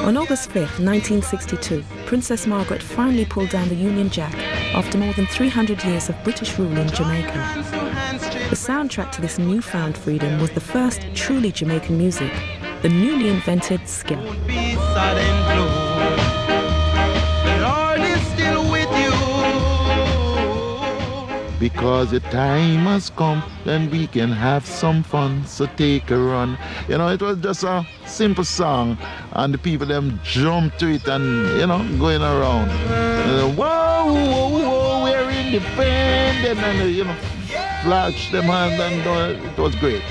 On August 5th, 1962, Princess Margaret finally pulled down the Union Jack after more than 300 years of British rule in Jamaica. The soundtrack to this newfound freedom was the first truly Jamaican music, the newly invented ska. Because the time has come, then we can have some fun, so take a run. You know, it was just a simple song, and the people them jump to it and, you know, going around. Whoa, whoa, whoa, we're independent, and, you know, flash them hands, and it was great.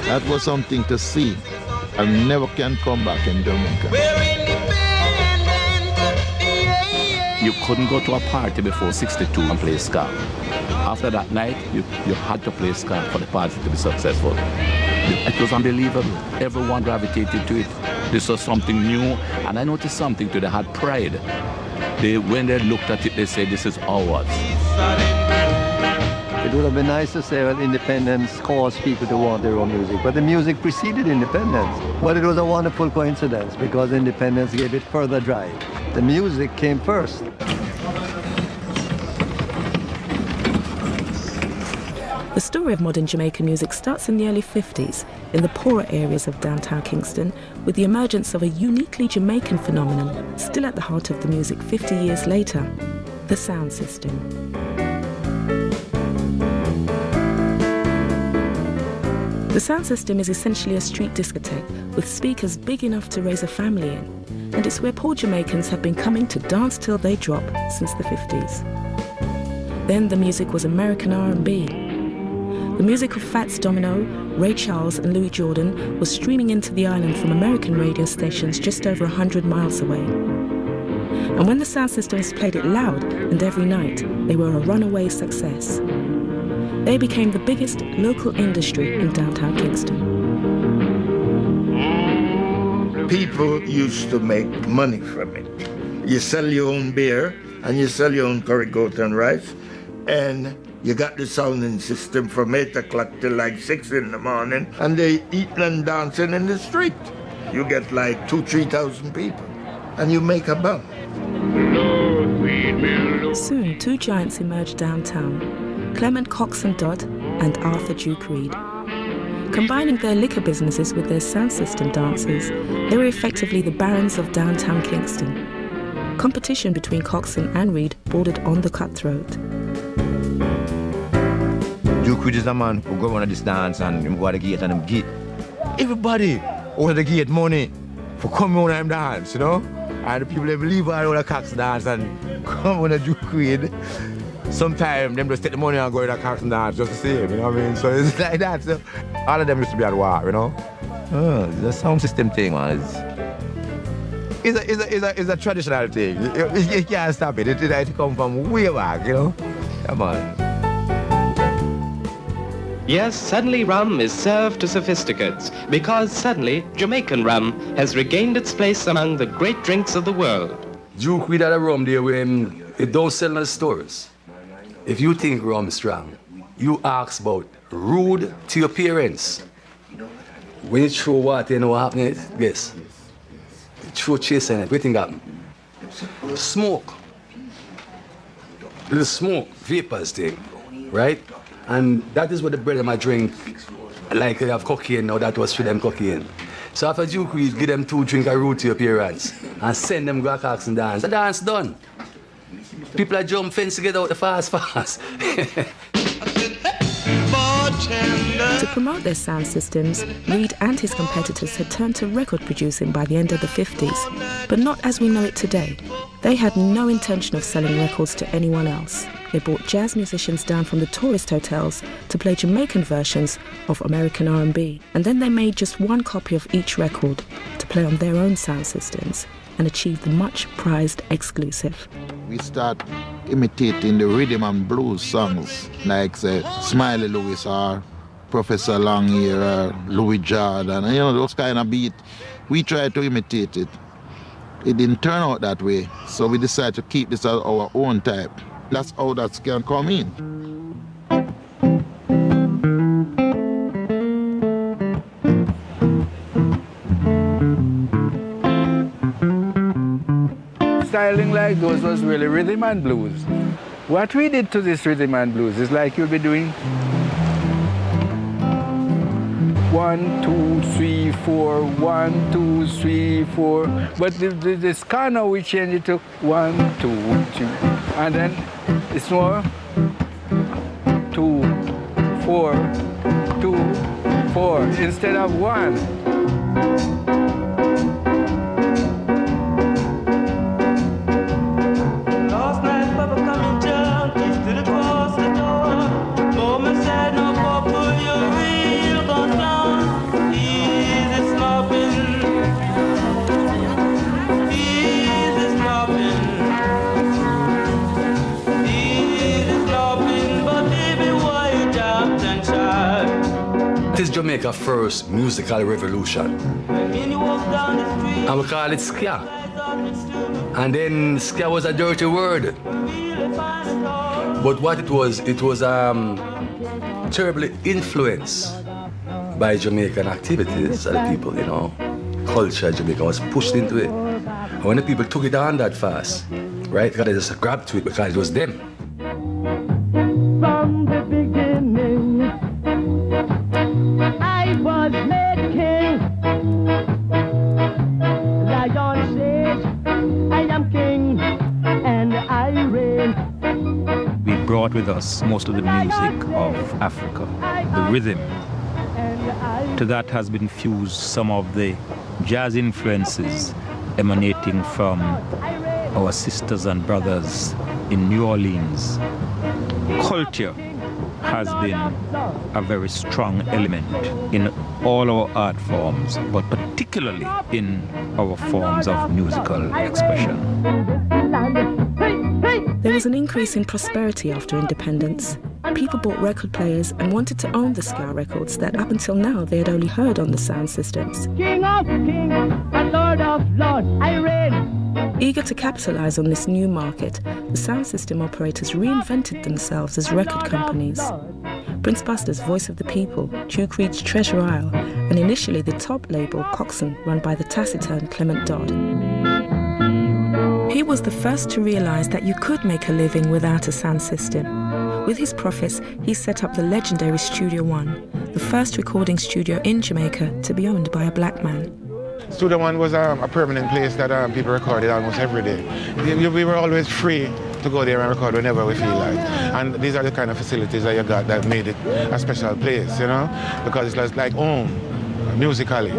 That was something to see, and never can come back in Jamaica. You couldn't go to a party before 62 and play ska. After that night, you had to play ska for the party to be successful. It was unbelievable. Everyone gravitated to it. This was something new, and I noticed something too. They had pride. When they looked at it, they said, this is ours. It would have been nice to say, well, independence caused people to want their own music, but the music preceded independence. But it was a wonderful coincidence because independence gave it further drive. The music came first. The story of modern Jamaican music starts in the early 50s in the poorer areas of downtown Kingston with the emergence of a uniquely Jamaican phenomenon still at the heart of the music 50 years later, the sound system. The sound system is essentially a street discotheque with speakers big enough to raise a family in, and it's where poor Jamaicans have been coming to dance till they drop since the 50s. Then the music was American R&B. The music of Fats Domino, Ray Charles and Louis Jordan was streaming into the island from American radio stations just over 100 miles away. And when the sound systems played it loud and every night, they were a runaway success. They became the biggest local industry in downtown Kingston. People used to make money from it. You sell your own beer and you sell your own curry goat and rice, and you got the sounding system from 8 o'clock till like 6 in the morning, and they eating and dancing in the street. You get like 2,000-3,000 people, and you make a bum. Soon, two giants emerged downtown, Clement Coxon Dodd and Arthur Duke Reid. Combining their liquor businesses with their sound system dancers, they were effectively the barons of downtown Kingston. Competition between Coxon and Reid bordered on the cutthroat. Duke Reid is a man who go on this dance and him go to the gate and him get everybody out of the gate money for coming on and dance, you know? And the people they believe all the Coxon dance and come on the Duke Reid. Sometimes them just take the money and go to the Coxon dance just the same, you know what I mean? So it's like that. So all of them used to be at war, you know? The sound system thing, man. It's a traditional thing. You can't stop it. It comes from way back, you know? Come on. Yes, suddenly rum is served to sophisticates because suddenly Jamaican rum has regained its place among the great drinks of the world. Duke Reid had a rum there where it don't sell in the stores. If you think rum is strong, you ask about rude to your parents. When you throw water, you know what happened? Guess. You throw chase in it, what do you think happened? Smoke. Little smoke, vapors thing, right? And that is what the bread of my drink, like they have cocaine now, that was for them cocaine. So after Duke Reid, give them 2 drinks of root to your parents and send them go to Coxon dance. The dance done. People are jump fence to get out the fast. To promote their sound systems, Reid and his competitors had turned to record producing by the end of the 50s, but not as we know it today. They had no intention of selling records to anyone else. They brought jazz musicians down from the tourist hotels to play Jamaican versions of American R&B, and then they made just one copy of each record to play on their own sound systems and achieve the much-prized exclusive. We start imitating the rhythm and blues songs, like say, Smiley Lewis or Professor Longyear or Louis Jordan, you know, those kind of beats. We try to imitate it it didn't turn out that way. So we decided to keep this as our own type. That's how that can come in. Styling like those was really rhythm and blues. What we did to this rhythm and blues is like you'll be doing 1, 2, 3, 4, 1, 2, 3, 4. But this car now we change it to 1, 2, 3. And then it's more 2, 4, 2, 4 instead of 1. This is Jamaica's first musical revolution. And we call it ska. And then ska was a dirty word. But what it was terribly influenced by Jamaican activities of the people, you know. Culture Jamaica was pushed into it. And when the people took it on that fast, right, they just grabbed to it because it was them. From the beginning, I was made king. Lion says, I am king, and I reign. We brought with us most of the music of Africa, the rhythm. To that has been fused some of the jazz influences emanating from our sisters and brothers in New Orleans. Culture has been a very strong element in all our art forms, but particularly in our forms of musical expression. There was an increase in prosperity after independence. People bought record players and wanted to own the ska records that up until now they had only heard on the sound systems. King of kings and Lord of lords, I reign. Eager to capitalize on this new market, the sound system operators reinvented themselves as record companies. Prince Buster's Voice of the People, Duke Reed's Treasure Isle, and initially the top label Coxsone, run by the taciturn Clement Dodd. He was the first to realize that you could make a living without a sound system. With his profits, he set up the legendary Studio One, the first recording studio in Jamaica to be owned by a black man. Studio One was a permanent place that people recorded almost every day. We were always free to go there and record whenever we feel like. And these are the kind of facilities that you got that made it a special place, you know, because it's just like home, musically.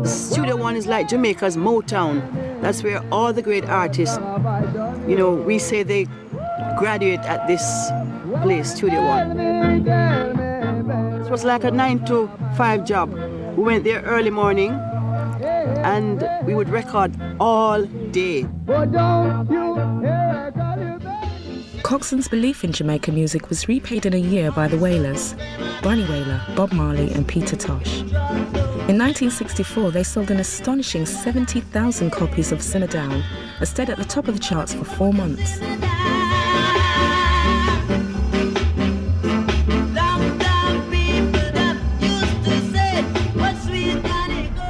Studio One is like Jamaica's Motown. That's where all the great artists, you know, we say they graduate at this place, Studio One. It was like a 9 to 5 job. We went there early morning and we would record all day. Coxsone's belief in Jamaican music was repaid in a year by the Wailers, Bunny Wailer, Bob Marley and Peter Tosh. In 1964, they sold an astonishing 70,000 copies of Simmer Down, and stayed at the top of the charts for 4 months.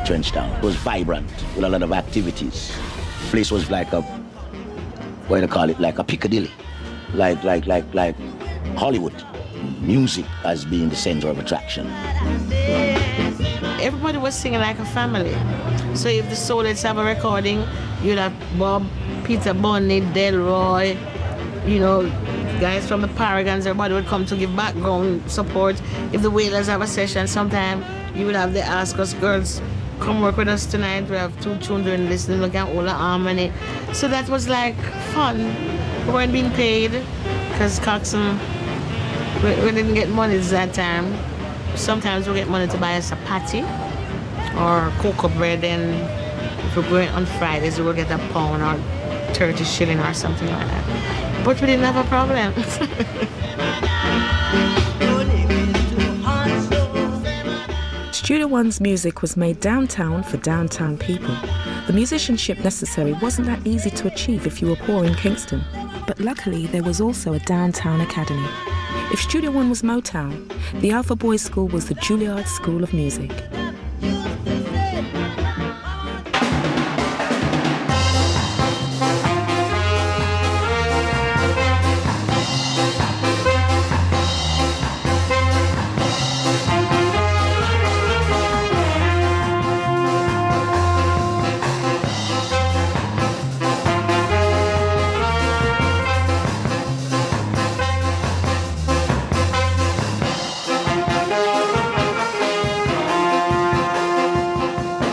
Trenchtown was vibrant with a lot of activities. The place was like a, what do you call it, like a Piccadilly, like Hollywood. Music as being the center of attraction. Everybody was singing like a family. So if the Soulettes have a recording, you'd have Bob, Peter Bunny, Delroy, you know, guys from the Paragons, everybody would come to give background support. If the Wailers have a session, sometime you would have the Ask Us girls, come work with us tonight. We have 2 children listening, look at all the harmony. So that was like fun. We weren't being paid because Coxsone, we didn't get money that time. Sometimes we get money to buy us a patty or cocoa bread, and if we're going on Fridays, we'll get a pound or 30 shilling or something like that. But we didn't have a problem. Studio One's music was made downtown for downtown people. The musicianship necessary wasn't that easy to achieve if you were poor in Kingston. But luckily, there was also a downtown academy. If Studio One was Motown, the Alpha Boys School was the Juilliard School of Music.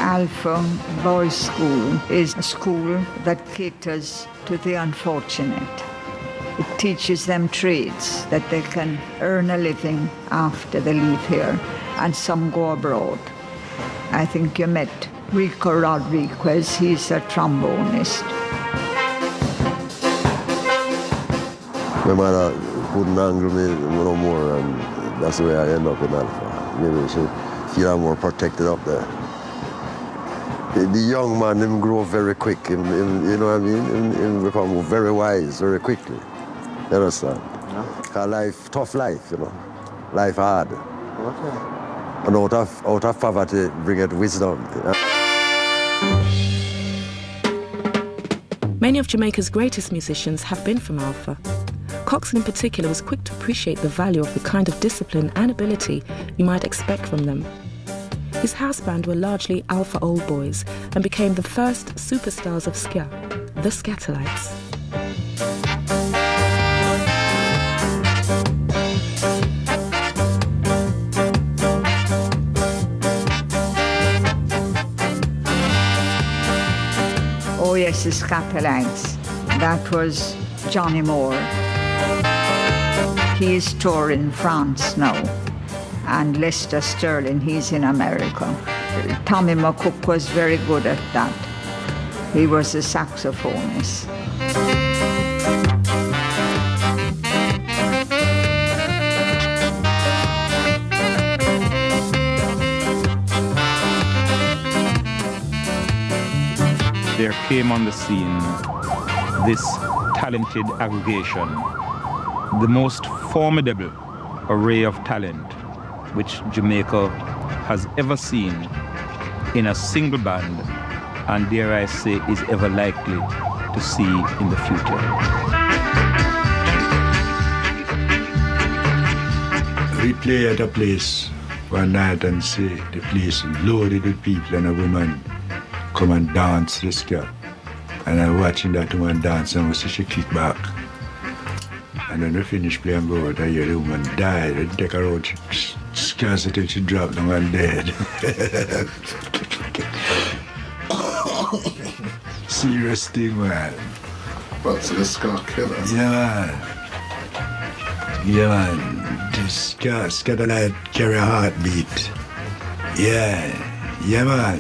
Alpha Boys School is a school that caters to the unfortunate. It teaches them trades that they can earn a living after they leave here, and some go abroad. I think you met Rico Rodriguez, he's a trombonist. My mother couldn't handle me no more, and that's the way I end up in Alpha. Maybe she feel I'm more protected up there. The young man, him grow very quick, him, you know what I mean? Him become very wise very quickly. You understand? Yeah. Cause life, tough life, you know. Life hard. Okay. And out of poverty, bringeth wisdom. Many of Jamaica's greatest musicians have been from Alpha. Coxon in particular was quick to appreciate the value of the kind of discipline and ability you might expect from them. His house band were largely Alpha Old Boys and became the first superstars of ska, the Scatterlights. Oh yes, the Scatterlights. That was Johnny Moore. He is touring in France now. And Lester Sterling, he's in America. Tommy McCook was very good at that. He was a saxophonist. There came on the scene this talented aggregation, the most formidable array of talent which Jamaica has ever seen in a single band, and dare I say is ever likely to see in the future. We play at a place one night and see the place loaded with people and a woman come and dance the ska. And I'm watching that woman dance and we see she kick back. And when we finish playing go out, I hear the woman died and take her out. She scans it till she dropped down and dead. Serious thing, man. What's the ska killer? Yeah, man. Yeah, man. The ska that carry a heartbeat. Yeah, man.